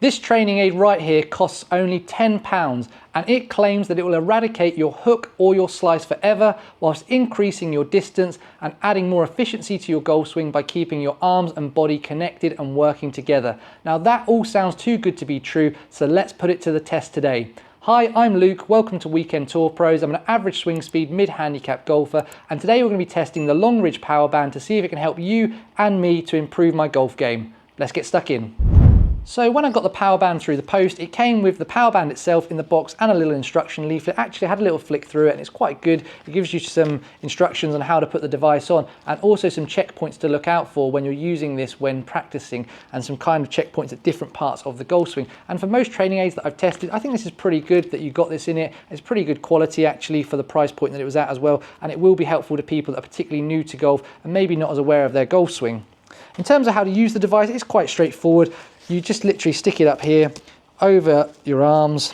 This training aid right here costs only £10 and it claims that it will eradicate your hook or your slice forever whilst increasing your distance and adding more efficiency to your golf swing by keeping your arms and body connected and working together. Now that all sounds too good to be true, so let's put it to the test today. Hi, I'm Luke, welcome to Weekend Tour Pros. I'm an average swing speed mid-handicap golfer and today we're going to be testing the Longridge Power Band to see if it can help you and me to improve my golf game. Let's get stuck in. So when I got the power band through the post, it came with the power band itself in the box and a little instruction leaflet. Actually, I had a little flick through it and it's quite good. It gives you some instructions on how to put the device on and also some checkpoints to look out for when you're using this when practicing and some kind of checkpoints at different parts of the golf swing. And for most training aids that I've tested, I think this is pretty good that you got this in it. It's pretty good quality actually for the price point that it was at as well. And it will be helpful to people that are particularly new to golf and maybe not as aware of their golf swing. In terms of how to use the device, it's quite straightforward. You just literally stick it up here over your arms.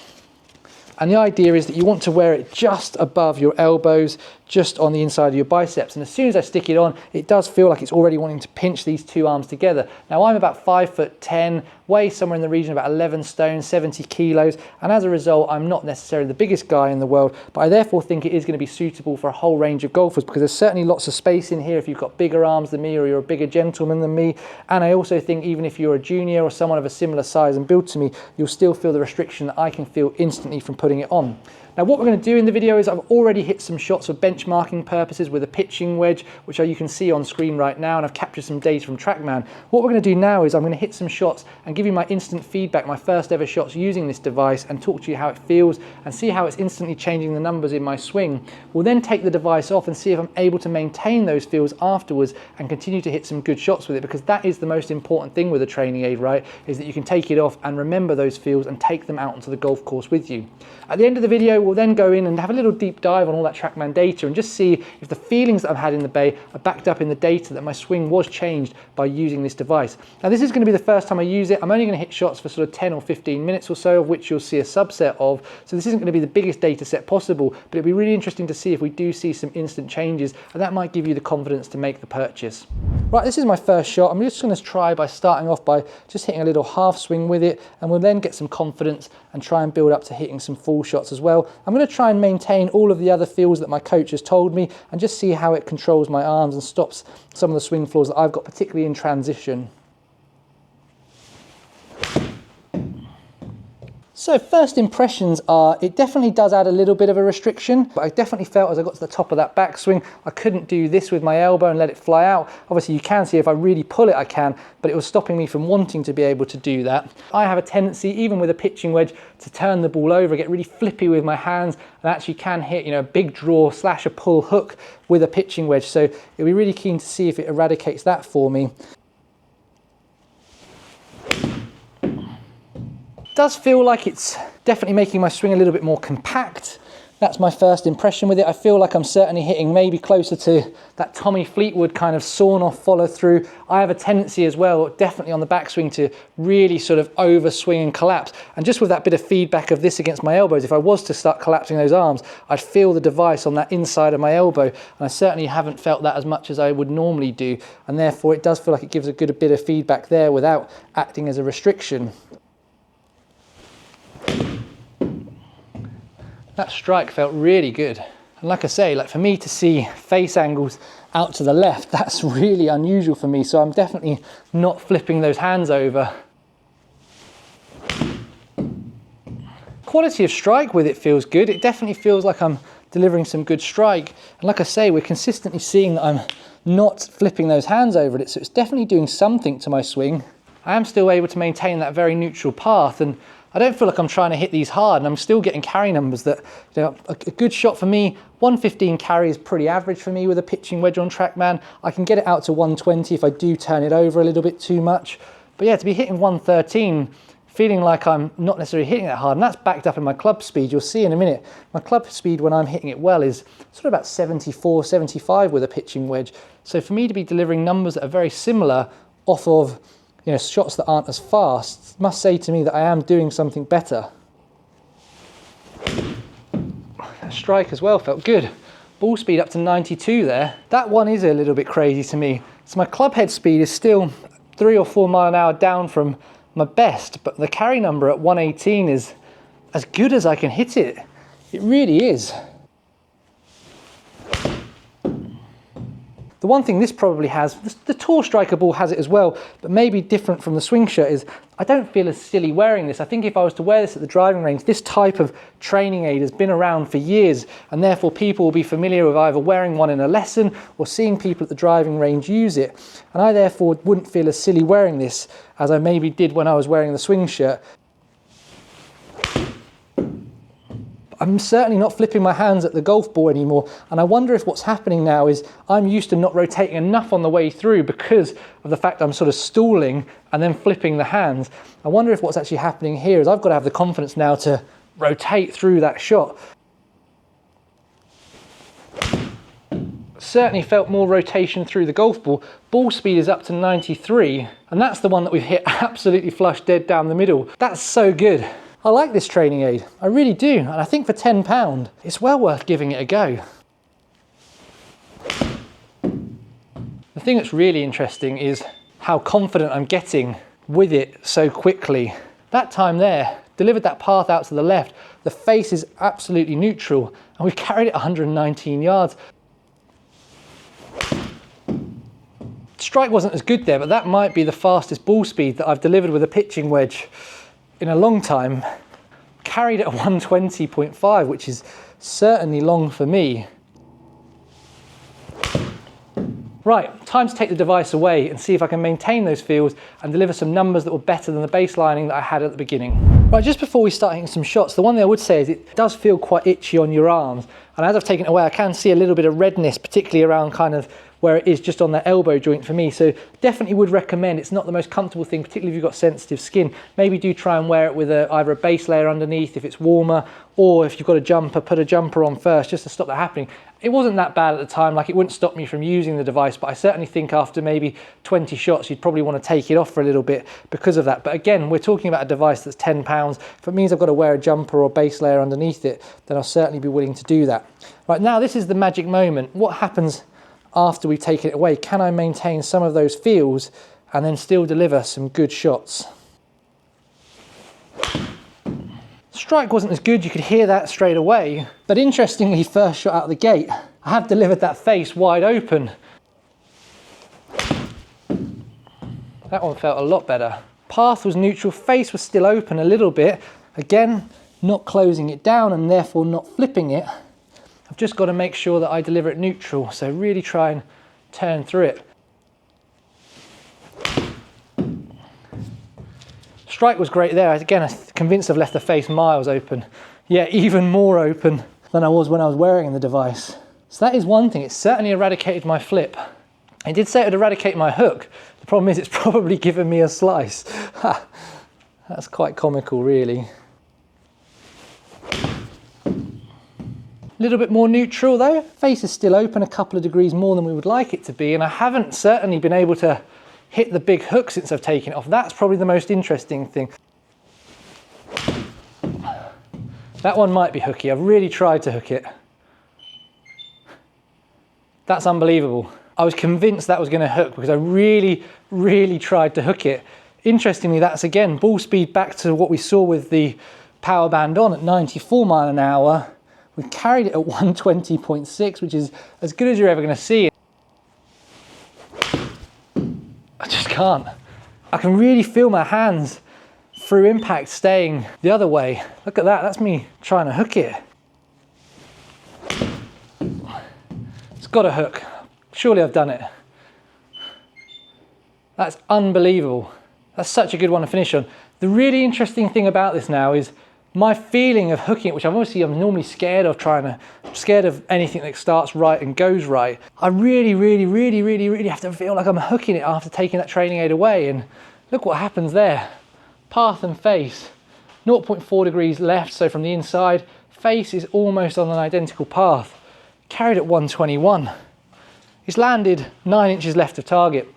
And the idea is that you want to wear it just above your elbows, just on the inside of your biceps. And as soon as I stick it on, it does feel like it's already wanting to pinch these two arms together. Now I'm about 5'10", weigh somewhere in the region of about 11 stone, 70 kilos. And as a result, I'm not necessarily the biggest guy in the world, but I therefore think it is going to be suitable for a whole range of golfers because there's certainly lots of space in here if you've got bigger arms than me or you're a bigger gentleman than me. And I also think even if you're a junior or someone of a similar size and build to me, you'll still feel the restriction that I can feel instantly from putting it on. Now what we're going to do in the video is I've already hit some shots for benchmarking purposes with a pitching wedge, which you can see on screen right now, and I've captured some data from TrackMan. What we're going to do now is I'm going to hit some shots and give you my instant feedback, my first ever shots using this device, and talk to you how it feels and see how it's instantly changing the numbers in my swing. We'll then take the device off and see if I'm able to maintain those feels afterwards and continue to hit some good shots with it, because that is the most important thing with a training aid, right? Is that you can take it off and remember those feels and take them out onto the golf course with you. At the end of the video, we'll then go in and have a little deep dive on all that TrackMan data and just see if the feelings that I've had in the bay are backed up in the data that my swing was changed by using this device. Now this is going to be the first time I use it. I'm only going to hit shots for sort of 10 or 15 minutes or so, of which you'll see a subset of. So this isn't going to be the biggest data set possible, but it'll be really interesting to see if we do see some instant changes, and that might give you the confidence to make the purchase. Right, this is my first shot. I'm just going to try by starting off by just hitting a little half swing with it, and we'll then get some confidence and try and build up to hitting some full shots as well. I'm going to try and maintain all of the other feels that my coach has told me and just see how it controls my arms and stops some of the swing flaws that I've got, particularly in transition. So first impressions are, it definitely does add a little bit of a restriction, but I definitely felt as I got to the top of that backswing, I couldn't do this with my elbow and let it fly out. Obviously you can see if I really pull it, I can, but it was stopping me from wanting to be able to do that. I have a tendency, even with a pitching wedge, to turn the ball over, get really flippy with my hands, and actually can hit, a big draw / a pull hook with a pitching wedge. So it'll be really keen to see if it eradicates that for me. Does feel like it's definitely making my swing a little bit more compact. That's my first impression with it. I feel like I'm certainly hitting maybe closer to that Tommy Fleetwood kind of sawn off follow through. I have a tendency as well, definitely on the backswing, to really sort of overswing and collapse. And just with that bit of feedback of this against my elbows, if I was to start collapsing those arms, I'd feel the device on that inside of my elbow. And I certainly haven't felt that as much as I would normally do. And therefore it does feel like it gives a good bit of feedback there without acting as a restriction. That strike felt really good. And like I say, like for me to see face angles out to the left, that's really unusual for me. So I'm definitely not flipping those hands over. Quality of strike with it feels good. It definitely feels like I'm delivering some good strike. And like I say, we're consistently seeing that I'm not flipping those hands over it. So it's definitely doing something to my swing. I am still able to maintain that very neutral path, and I don't feel like I'm trying to hit these hard, and I'm still getting carry numbers that, a good shot for me, 115 carry is pretty average for me with a pitching wedge on TrackMan. I can get it out to 120 if I do turn it over a little bit too much. But yeah, to be hitting 113, feeling like I'm not necessarily hitting that hard, and that's backed up in my club speed. You'll see in a minute, my club speed when I'm hitting it well is sort of about 74, 75 with a pitching wedge. So for me to be delivering numbers that are very similar off of shots that aren't as fast must say to me that I am doing something better. That strike as well felt good. Ball speed up to 92 there. That one is a little bit crazy to me. So my club head speed is still 3 or 4 miles an hour down from my best, but the carry number at 118 is as good as I can hit it. It really is. The one thing this probably has, the Tour Striker ball has it as well, but maybe different from the swing shirt, is I don't feel as silly wearing this. I think if I was to wear this at the driving range, this type of training aid has been around for years, and therefore people will be familiar with either wearing one in a lesson or seeing people at the driving range use it. And I therefore wouldn't feel as silly wearing this as I maybe did when I was wearing the swing shirt. I'm certainly not flipping my hands at the golf ball anymore, and I wonder if what's happening now is I'm used to not rotating enough on the way through because of the fact I'm sort of stalling and then flipping the hands. I wonder if what's actually happening here is I've got to have the confidence now to rotate through that shot. Certainly felt more rotation through the golf ball. Ball speed is up to 93, and that's the one that we've hit absolutely flush dead down the middle. That's so good. I like this training aid, I really do, and I think for £10, it's well worth giving it a go. The thing that's really interesting is how confident I'm getting with it so quickly. That time there, delivered that path out to the left, the face is absolutely neutral, and we've carried it 119 yards. Strike wasn't as good there, but that might be the fastest ball speed that I've delivered with a pitching wedge in a long time. Carried at 120.5, which is certainly long for me. Right, time to take the device away and see if I can maintain those feels and deliver some numbers that were better than the baselining that I had at the beginning. Right, just before we start hitting some shots, the one thing I would say is it does feel quite itchy on your arms, and as I've taken it away I can see a little bit of redness, particularly around kind of where it is just on the elbow joint for me. So definitely would recommend, it's not the most comfortable thing, particularly if you've got sensitive skin. Maybe do try and wear it with either a base layer underneath if it's warmer, or if you've got a jumper, put a jumper on first just to stop that happening. It wasn't that bad at the time, like it wouldn't stop me from using the device, but I certainly think after maybe 20 shots you'd probably want to take it off for a little bit because of that. But again, we're talking about a device that's £10. If it means I've got to wear a jumper or base layer underneath it, then I'll certainly be willing to do that. Right, now this is the magic moment. What happens after we've taken it away? Can I maintain some of those feels and then still deliver some good shots? Strike wasn't as good, you could hear that straight away, but interestingly, first shot out of the gate, I have delivered that face wide open. That one felt a lot better. Path was neutral, face was still open a little bit. Again, not closing it down and therefore not flipping it. I've just got to make sure that I deliver it neutral, so really try and turn through it. Strike was great there. Again, I'm convinced I've left the face miles open. Yeah, even more open than I was when I was wearing the device. So that is one thing, it certainly eradicated my flip. I did say it would eradicate my hook. The problem is it's probably given me a slice. That's quite comical, really. A little bit more neutral though. Face is still open a couple of degrees more than we would like it to be, and I haven't certainly been able to hit the big hook since I've taken it off. That's probably the most interesting thing. That one might be hooky. I've really tried to hook it. That's unbelievable. I was convinced that was going to hook because I really, really tried to hook it. Interestingly, that's again ball speed back to what we saw with the Power Band on at 94 miles an hour. We carried it at 120.6, which is as good as you're ever going to see. I just can't. I can really feel my hands through impact staying the other way. Look at that, that's me trying to hook it. It's got a hook. Surely I've done it. That's unbelievable. That's such a good one to finish on. The really interesting thing about this now is my feeling of hooking it, which I'm normally scared of scared of anything that starts right and goes right. I really have to feel like I'm hooking it after taking that training aid away, and look what happens there. Path and face, 0.4 degrees left, so from the inside, face is almost on an identical path. Carried at 121. It's landed 9 inches left of target.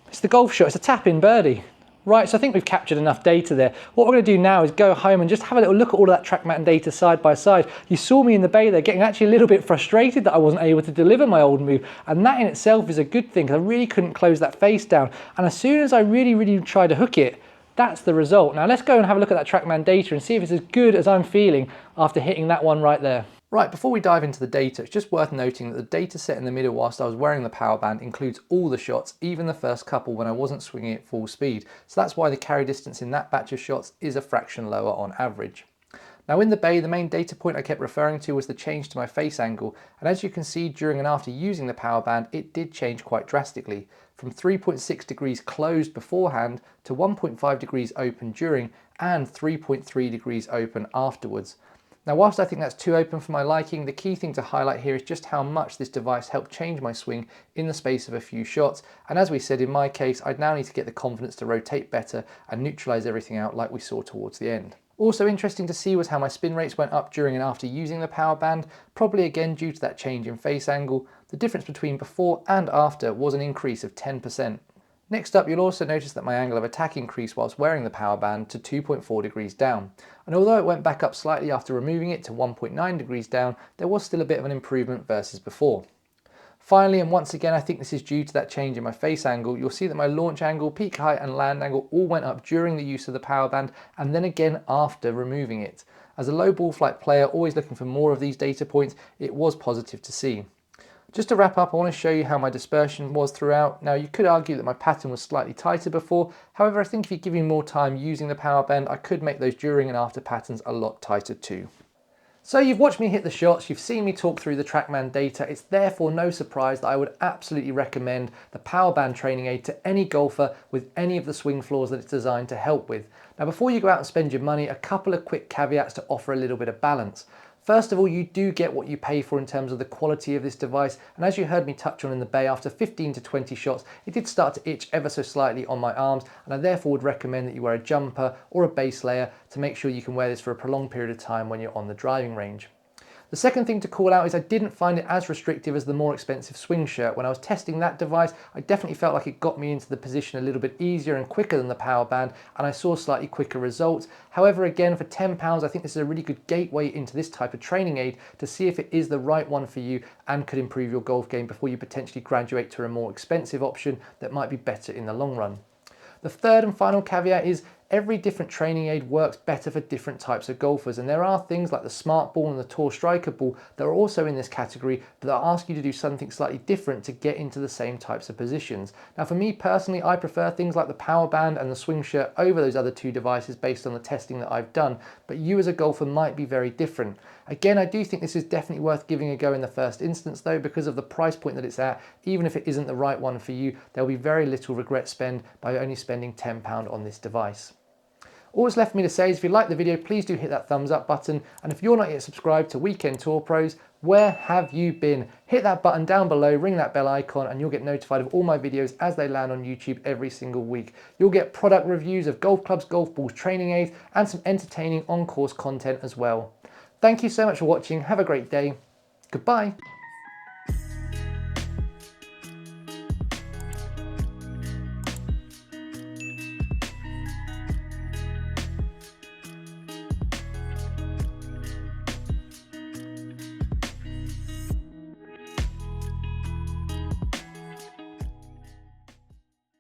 It's the golf shot, it's a tap-in birdie. Right, so I think we've captured enough data there. What we're going to do now is go home and just have a little look at all of that TrackMan data side by side. You saw me in the bay there getting actually a little bit frustrated that I wasn't able to deliver my old move, and that in itself is a good thing because I really couldn't close that face down. And as soon as I really tried to hook it, that's the result. Now let's go and have a look at that TrackMan data and see if it's as good as I'm feeling after hitting that one right there. Right, before we dive into the data, it's just worth noting that the data set in the middle whilst I was wearing the power band includes all the shots, even the first couple when I wasn't swinging at full speed. So that's why the carry distance in that batch of shots is a fraction lower on average. Now in the bay, the main data point I kept referring to was the change to my face angle, and as you can see during and after using the power band, it did change quite drastically, from 3.6 degrees closed beforehand to 1.5 degrees open during and 3.3 degrees open afterwards. Now whilst I think that's too open for my liking, the key thing to highlight here is just how much this device helped change my swing in the space of a few shots, and as we said in my case, I'd now need to get the confidence to rotate better and neutralise everything out like we saw towards the end. Also interesting to see was how my spin rates went up during and after using the power band, probably again due to that change in face angle. The difference between before and after was an increase of 10%. Next up, you'll also notice that my angle of attack increased whilst wearing the power band to 2.4 degrees down. And although it went back up slightly after removing it to 1.9 degrees down, there was still a bit of an improvement versus before. Finally, and once again I think this is due to that change in my face angle, you'll see that my launch angle, peak height and land angle all went up during the use of the power band and then again after removing it. As a low ball flight player always looking for more of these data points, it was positive to see. Just to wrap up, I want to show you how my dispersion was throughout. Now you could argue that my pattern was slightly tighter before, however I think if you give me more time using the power band, I could make those during and after patterns a lot tighter too. So you've watched me hit the shots, you've seen me talk through the TrackMan data, it's therefore no surprise that I would absolutely recommend the power band training aid to any golfer with any of the swing flaws that it's designed to help with. Now before you go out and spend your money, a couple of quick caveats to offer a little bit of balance. First of all, you do get what you pay for in terms of the quality of this device, and as you heard me touch on in the bay, after 15 to 20 shots it did start to itch ever so slightly on my arms, and I therefore would recommend that you wear a jumper or a base layer to make sure you can wear this for a prolonged period of time when you're on the driving range. The second thing to call out is I didn't find it as restrictive as the more expensive swing shirt. When I was testing that device, I definitely felt like it got me into the position a little bit easier and quicker than the power band, and I saw slightly quicker results. However, again, for £10, I think this is a really good gateway into this type of training aid to see if it is the right one for you and could improve your golf game before you potentially graduate to a more expensive option that might be better in the long run. The third and final caveat is every different training aid works better for different types of golfers, and there are things like the Smart Ball and the Tour Striker Ball that are also in this category that ask you to do something slightly different to get into the same types of positions. Now for me personally, I prefer things like the power band and the swing shirt over those other two devices based on the testing that I've done, but you as a golfer might be very different. Again, I do think this is definitely worth giving a go in the first instance though, because of the price point that it's at. Even if it isn't the right one for you, there'll be very little regret spent by only spending £10 on this device. All that's left for me to say is if you like the video, please do hit that thumbs up button, and if you're not yet subscribed to Weekend Tour Pros, where have you been? Hit that button down below, ring that bell icon, and you'll get notified of all my videos as they land on YouTube every single week. You'll get product reviews of golf clubs, golf balls, training aids, and some entertaining on-course content as well. Thank you so much for watching, have a great day, goodbye.